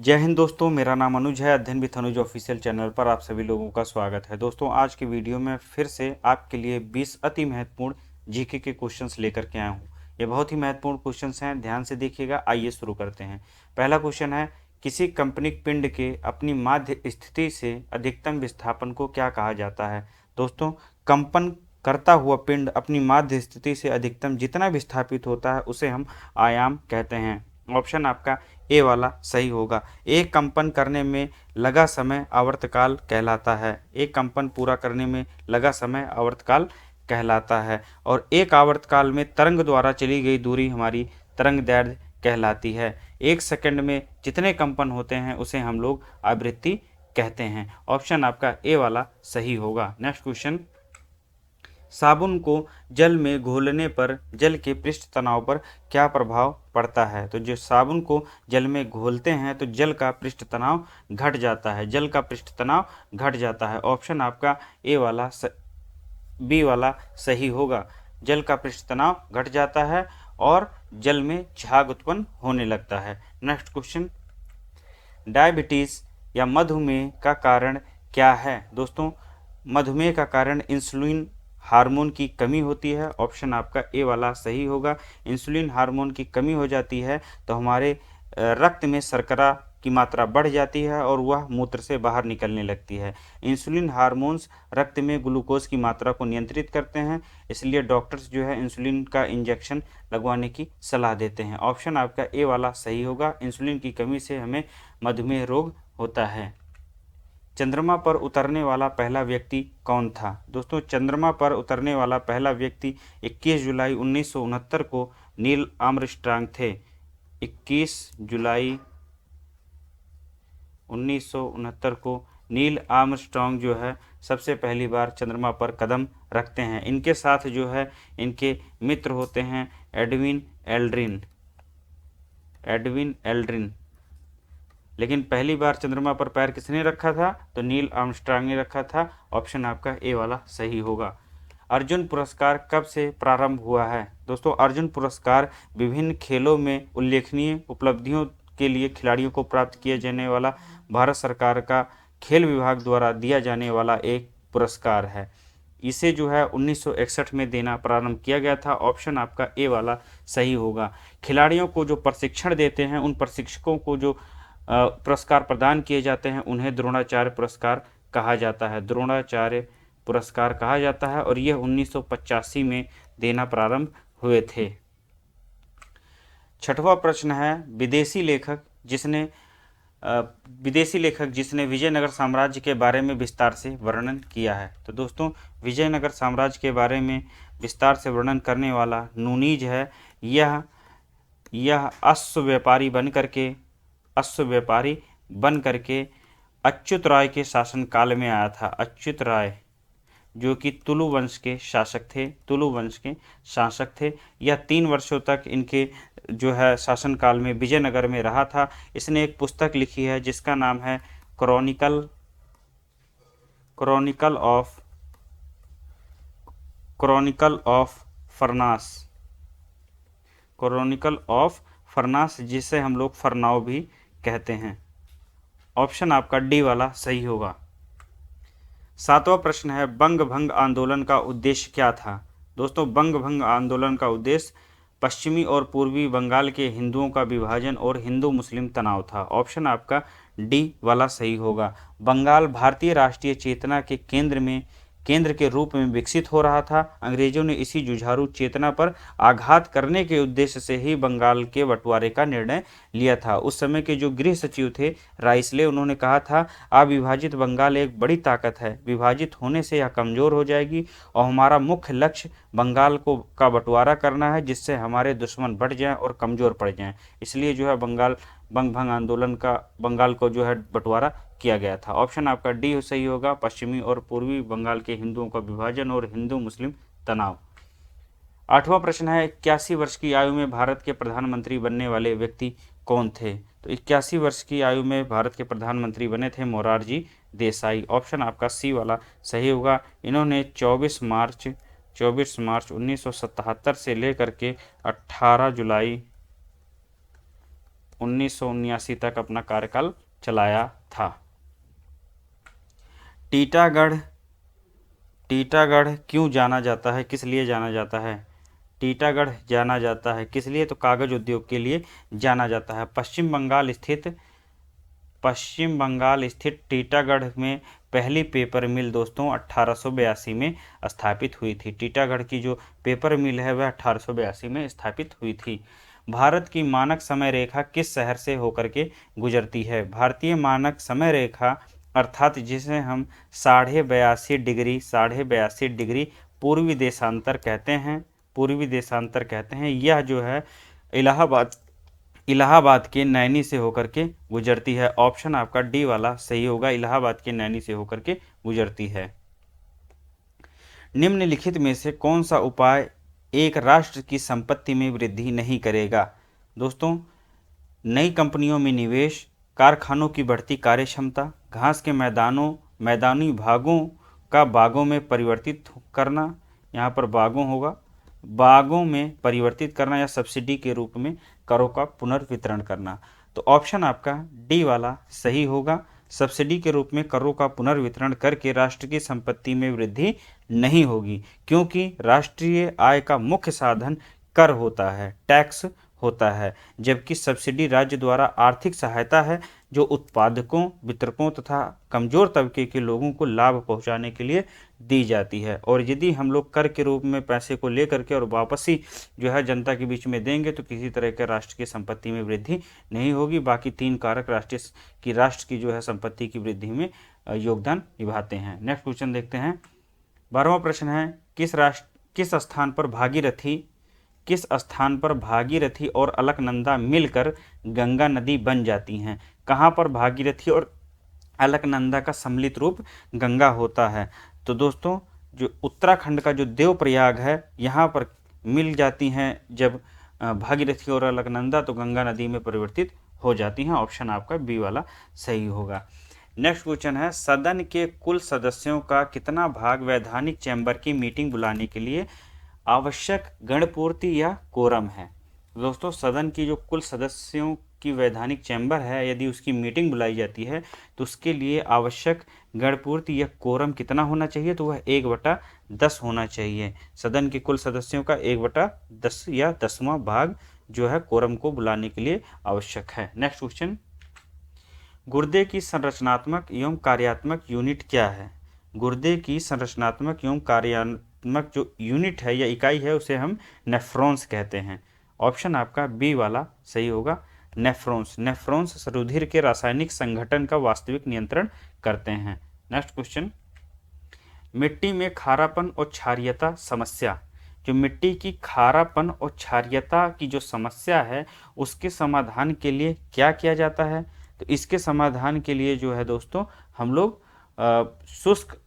जय हिंद दोस्तों, मेरा नाम अनुज है। अध्ययन विथ अनुज ऑफिशियल चैनल पर आप सभी लोगों का स्वागत है। दोस्तों, आज की वीडियो में फिर से आपके लिए 20 अति महत्वपूर्ण जीके के क्वेश्चंस लेकर के आया हूँ। ये बहुत ही महत्वपूर्ण क्वेश्चंस हैं, ध्यान से देखिएगा। आइए शुरू करते हैं। पहला क्वेश्चन है, किसी कंपनिक पिंड के अपनी माध्य स्थिति से अधिकतम विस्थापन को क्या कहा जाता है। दोस्तों, कंपन करता हुआ पिंड अपनी माध्य स्थिति से अधिकतम जितना विस्थापित होता है उसे हम आयाम कहते हैं। ऑप्शन आपका ए वाला सही होगा। एक कंपन करने में लगा समय आवर्तकाल कहलाता है। एक कंपन पूरा करने में लगा समय आवर्तकाल कहलाता है। और एक आवर्तकाल में तरंग द्वारा चली गई दूरी हमारी तरंग दैर्ध्य कहलाती है। एक सेकंड में जितने कंपन होते हैं उसे हम लोग आवृत्ति कहते हैं। ऑप्शन आपका ए वाला सही होगा। नेक्स्ट क्वेश्चन, साबुन को जल में घोलने पर जल के पृष्ठ तनाव पर क्या प्रभाव पड़ता है। तो जो साबुन को जल में घोलते हैं तो जल का पृष्ठ तनाव घट जाता है। जल का पृष्ठ तनाव घट जाता है। ऑप्शन आपका ए वाला बी वाला सही होगा। जल का पृष्ठ तनाव घट जाता है और जल में झाग उत्पन्न होने लगता है। नेक्स्ट क्वेश्चन, डायबिटीज या मधुमेह का कारण क्या है। दोस्तों, मधुमेह का कारण इंसुलिन हार्मोन की कमी होती है। ऑप्शन आपका ए वाला सही होगा। इंसुलिन हार्मोन की कमी हो जाती है तो हमारे रक्त में शर्करा की मात्रा बढ़ जाती है और वह मूत्र से बाहर निकलने लगती है। इंसुलिन हार्मोन्स रक्त में ग्लूकोज की मात्रा को नियंत्रित करते हैं, इसलिए डॉक्टर्स जो है इंसुलिन का इंजेक्शन लगवाने की सलाह देते हैं। ऑप्शन आपका ए वाला सही होगा। इंसुलिन की कमी से हमें मधुमेह रोग होता है। चंद्रमा पर उतरने वाला पहला व्यक्ति कौन था। दोस्तों, चंद्रमा पर उतरने वाला पहला व्यक्ति 21 जुलाई 1969 को नील आर्मस्ट्रांग थे। 21 जुलाई 1969 को नील आर्मस्ट्रांग जो है सबसे पहली बार चंद्रमा पर कदम रखते हैं। इनके साथ जो है इनके मित्र होते हैं एडविन एल्ड्रिन। लेकिन पहली बार चंद्रमा पर पैर किसने रखा था, तो नील आर्मस्ट्रांग ने रखा था। ऑप्शन आपका ए वाला सही होगा। अर्जुन पुरस्कार कब से प्रारंभ हुआ है। दोस्तों, अर्जुन पुरस्कार विभिन्न खेलों में उल्लेखनीय उपलब्धियों के लिए खिलाड़ियों को प्राप्त किया जाने वाला भारत सरकार का खेल विभाग द्वारा दिया जाने वाला एक पुरस्कार है। इसे जो है 1961 में देना प्रारंभ किया गया था। ऑप्शन आपका ए वाला सही होगा। खिलाड़ियों को जो प्रशिक्षण देते हैं उन प्रशिक्षकों को जो पुरस्कार प्रदान किए जाते हैं उन्हें द्रोणाचार्य पुरस्कार कहा जाता है। द्रोणाचार्य पुरस्कार कहा जाता है और यह 1985 में देना प्रारंभ हुए थे। छठवां प्रश्न है, विदेशी लेखक जिसने विजयनगर साम्राज्य के बारे में विस्तार से वर्णन किया है। तो दोस्तों, विजयनगर साम्राज्य के बारे में विस्तार से वर्णन करने वाला नूनीज है। यह अश्व व्यापारी बन करके अच्युत राय के शासनकाल में आया था। अच्युत राय जो कि तुलु वंश के शासक थे। यह 3 वर्षों तक इनके जो है शासनकाल में विजयनगर में रहा था। इसने एक पुस्तक लिखी है जिसका नाम है क्रॉनिकल ऑफ फरनास, जिसे हम लोग फरनाओ भी कहते हैं। ऑप्शन आपका डी वाला सही होगा। 7वां प्रश्न है, बंग भंग आंदोलन का उद्देश्य क्या था। दोस्तों, बंग भंग आंदोलन का उद्देश्य पश्चिमी और पूर्वी बंगाल के हिंदुओं का विभाजन और हिंदू मुस्लिम तनाव था। ऑप्शन आपका डी वाला सही होगा। बंगाल भारतीय राष्ट्रीय चेतना के केंद्र के रूप में विकसित हो रहा था। अंग्रेजों ने इसी जुझारू चेतना पर आघात करने के उद्देश्य से ही बंगाल के बंटवारे का निर्णय लिया था। उस समय के जो गृह सचिव थे राइसले, उन्होंने कहा था, अविभाजित बंगाल एक बड़ी ताकत है, विभाजित होने से यह कमजोर हो जाएगी और हमारा मुख्य लक्ष्य बंगाल का बंटवारा करना है, जिससे हमारे दुश्मन बढ़ जाएं और कमजोर पड़ जाएं। इसलिए जो है बंग भंग आंदोलन का बंगाल को जो है बंटवारा किया गया था। ऑप्शन आपका डी सही होगा। पश्चिमी और पूर्वी बंगाल के हिंदुओं का विभाजन और हिंदू मुस्लिम तनाव। 8वां प्रश्न है, 81 वर्ष की आयु में भारत के प्रधानमंत्री बनने वाले व्यक्ति कौन थे। तो 81 वर्ष की आयु में भारत के प्रधानमंत्री बने थे मोरारजी देसाई। ऑप्शन आपका सी वाला सही होगा। इन्होंने 24 मार्च 1977 से लेकर के 18 जुलाई 1979 तक अपना कार्यकाल चलाया था। टीटागढ़, टीटागढ़ क्यों जाना जाता है, किस लिए जाना जाता है? टीटागढ़ जाना जाता है किस लिए? तो कागज उद्योग के लिए जाना जाता है। पश्चिम बंगाल स्थित टीटागढ़ में पहली पेपर मिल दोस्तों 1882 में स्थापित हुई थी। टीटागढ़ की जो पेपर मिल है वह 1882 में स्थापित हुई थी। भारत की मानक समय रेखा किस शहर से होकर के गुजरती है? भारतीय मानक समय रेखा अर्थात जिसे हम 82.5 डिग्री पूर्वी देशांतर कहते हैं, यह जो है इलाहाबाद के नैनी से होकर के गुजरती है। ऑप्शन आपका डी वाला सही होगा, इलाहाबाद के नैनी से होकर के गुजरती है। निम्नलिखित में से कौन सा उपाय एक राष्ट्र की संपत्ति में वृद्धि नहीं करेगा? दोस्तों, नई कंपनियों में निवेश, कारखानों की बढ़ती कार्यक्षमता, घास के मैदानी भागों का बागों में परिवर्तित करना, यहाँ पर बागों होगा, बागों में परिवर्तित करना, या सब्सिडी के रूप में करों का पुनर्वितरण करना। तो ऑप्शन आपका डी वाला सही होगा। सब्सिडी के रूप में करों का पुनर्वितरण करके राष्ट्र की संपत्ति में वृद्धि नहीं होगी, क्योंकि राष्ट्रीय आय का मुख्य साधन कर होता है, टैक्स होता है, जबकि सब्सिडी राज्य द्वारा आर्थिक सहायता है जो उत्पादकों, वितरकों तथा कमजोर तबके के लोगों को लाभ पहुंचाने के लिए दी जाती है। और यदि हम लोग कर के रूप में पैसे को लेकर के और वापसी जो है जनता के बीच में देंगे तो किसी तरह के राष्ट्र की संपत्ति में वृद्धि नहीं होगी। बाकी तीन कारक राष्ट्र की जो है संपत्ति की वृद्धि में योगदान निभाते हैं। नेक्स्ट क्वेश्चन देखते हैं। 12वां प्रश्न है, किस स्थान पर भागीरथी और अलकनंदा मिलकर गंगा नदी बन जाती हैं? कहाँ पर भागीरथी और अलकनंदा का सम्मिलित रूप गंगा होता है? तो दोस्तों, जो उत्तराखंड का जो देवप्रयाग है यहाँ पर मिल जाती हैं जब भागीरथी और अलकनंदा, तो गंगा नदी में परिवर्तित हो जाती हैं। ऑप्शन आपका बी वाला सही होगा। नेक्स्ट क्वेश्चन है, सदन के कुल सदस्यों का कितना भाग वैधानिक चैम्बर की मीटिंग बुलाने के लिए आवश्यक गणपूर्ति या कोरम है? दोस्तों, सदन की जो कुल सदस्यों की वैधानिक चैम्बर है, यदि उसकी मीटिंग बुलाई जाती है तो उसके लिए आवश्यक गणपूर्ति या कोरम कितना होना चाहिए? तो वह 1/10 होना चाहिए। सदन के कुल सदस्यों का 1/10 या 10वां भाग जो है कोरम को बुलाने के लिए आवश्यक है। नेक्स्ट क्वेश्चन, गुर्दे की संरचनात्मक एवं कार्यात्मक यूनिट क्या है? गुर्दे की संरचनात्मक एवं कार्यात्मक जो यूनिट है या इकाई है उसे हम नेफ्रॉन्स कहते हैं। ऑप्शन आपका बी वाला सही होगा, नेफ्रॉन्स रुधिर के रासायनिक संगठन का वास्तविक नियंत्रण करते हैं। नेक्स्ट क्वेश्चन, मिट्टी में खारापन और क्षारीयता समस्या, जो मिट्टी की खारापन और क्षारीयता की जो समस्या है उसके समाधान के लिए क्या किया जाता है? तो इसके समाधान के लिए जो है दोस्तों हम लोग शुष्क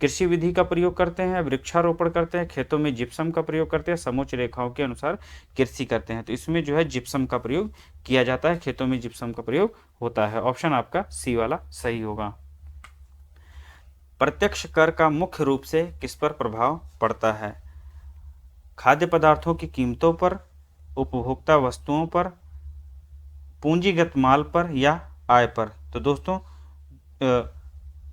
कृषि विधि का प्रयोग करते हैं, वृक्षारोपण करते हैं, खेतों में जिप्सम का प्रयोग करते हैं, समोच्च रेखाओं के अनुसार कृषि करते हैं। तो इसमें जो है जिप्सम का प्रयोग किया जाता है, खेतों में जिप्सम का प्रयोग होता है। ऑप्शन आपका सी वाला सही होगा। प्रत्यक्ष कर का मुख्य रूप से किस पर प्रभाव पड़ता है? खाद्य पदार्थों की कीमतों पर, उपभोक्ता वस्तुओं पर, पूंजीगत माल पर या आय पर? तो दोस्तों,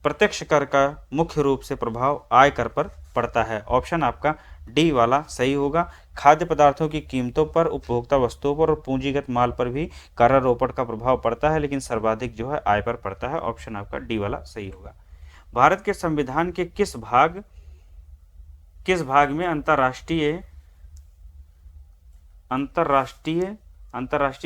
प्रत्यक्ष कर का मुख्य रूप से प्रभाव आय कर पर पड़ता है। ऑप्शन आपका डी वाला सही होगा। खाद्य पदार्थों की कीमतों पर, उपभोक्ता वस्तुओं पर और पूंजीगत माल पर भी करारोपण का प्रभाव पड़ता है, लेकिन सर्वाधिक जो है आय पर पड़ता है। ऑप्शन आपका डी वाला सही होगा। भारत के संविधान के किस भाग में अंतर्राष्ट्रीय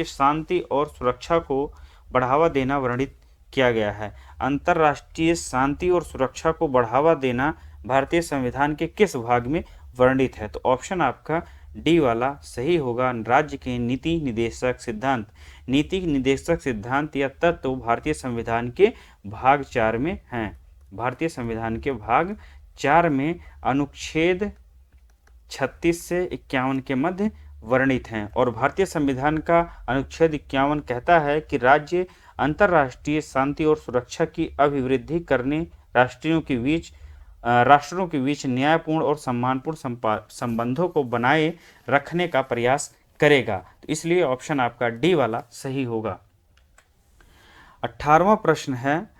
शांति और सुरक्षा को बढ़ावा देना वर्णित किया गया है? अंतर्राष्ट्रीय शांति और सुरक्षा को बढ़ावा देना भारतीय संविधान के किस भाग में वर्णित है? तो ऑप्शन आपका डी वाला सही होगा। राज्य के नीति निर्देशक सिद्धांत या तत्व भारतीय संविधान के भाग 4 में हैं। भारतीय संविधान के भाग 4 में अनुच्छेद 36 से 51 के मध्य वर्णित हैं। और भारतीय संविधान का अनुच्छेद 51 कहता है कि राज्य अंतर्राष्ट्रीय शांति और सुरक्षा की अभिवृद्धि करने, राष्ट्रों के बीच न्यायपूर्ण और सम्मानपूर्ण संबंधों को बनाए रखने का प्रयास करेगा। तो इसलिए ऑप्शन आपका डी वाला सही होगा। 18वां प्रश्न है,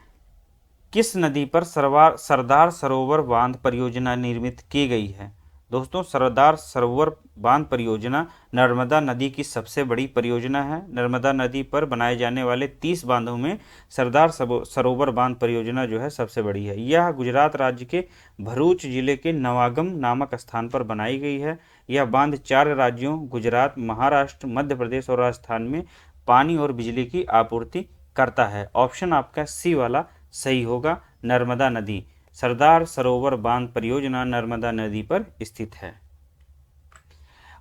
किस नदी पर सरदार सरोवर बांध परियोजना निर्मित की गई है? दोस्तों, सरदार सरोवर बांध परियोजना नर्मदा नदी की सबसे बड़ी परियोजना है। नर्मदा नदी पर बनाए जाने वाले 30 बांधों में सरदार सरोवर बांध परियोजना जो है सबसे बड़ी है। यह गुजरात राज्य के भरूच जिले के नवागम नामक स्थान पर बनाई गई है। यह बांध 4 राज्यों गुजरात, महाराष्ट्र, मध्य प्रदेश और राजस्थान में पानी और बिजली की आपूर्ति करता है। ऑप्शन आपका सी वाला सही होगा, नर्मदा नदी। सरदार सरोवर बांध परियोजना नर्मदा नदी पर स्थित है।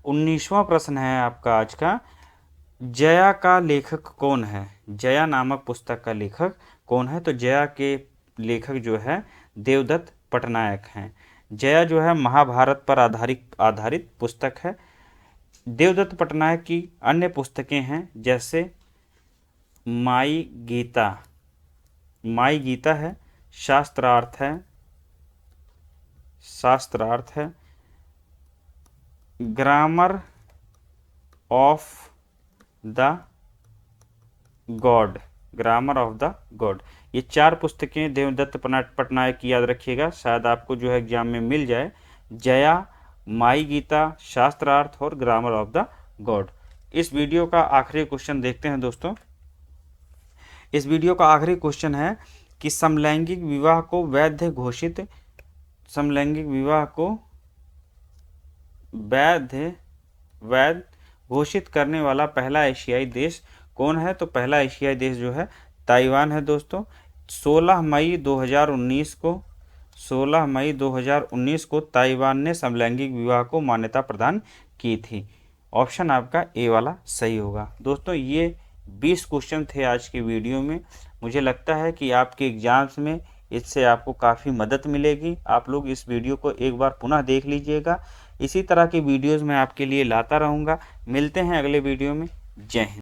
19वां प्रश्न है आपका आज का, जया का लेखक कौन है? जया नामक पुस्तक का लेखक कौन है? तो जया के लेखक जो है देवदत्त पटनायक हैं। जया जो है महाभारत पर आधारित पुस्तक है। देवदत्त पटनायक की अन्य पुस्तकें हैं, जैसे माई गीता है, शास्त्रार्थ है, ग्रामर ऑफ द गॉड। ये 4 पुस्तकें देवदत्त पटनायक की याद रखिएगा, शायद आपको जो है एग्जाम में मिल जाए। जया, माई गीता, शास्त्रार्थ और ग्रामर ऑफ द गॉड। इस वीडियो का आखिरी क्वेश्चन देखते हैं दोस्तों। इस वीडियो का आखिरी क्वेश्चन है कि समलैंगिक विवाह को वैध घोषित करने वाला पहला एशियाई देश कौन है? तो पहला एशियाई देश जो है ताइवान है दोस्तों। 16 मई 2019 को ताइवान ने समलैंगिक विवाह को मान्यता प्रदान की थी। ऑप्शन आपका ए वाला सही होगा। दोस्तों, ये 20 क्वेश्चन थे आज की वीडियो में। मुझे लगता है कि आपके एग्जाम्स में इससे आपको काफ़ी मदद मिलेगी। आप लोग इस वीडियो को एक बार पुनः देख लीजिएगा। इसी तरह की वीडियोज़ मैं आपके लिए लाता रहूँगा। मिलते हैं अगले वीडियो में। जय हिंद।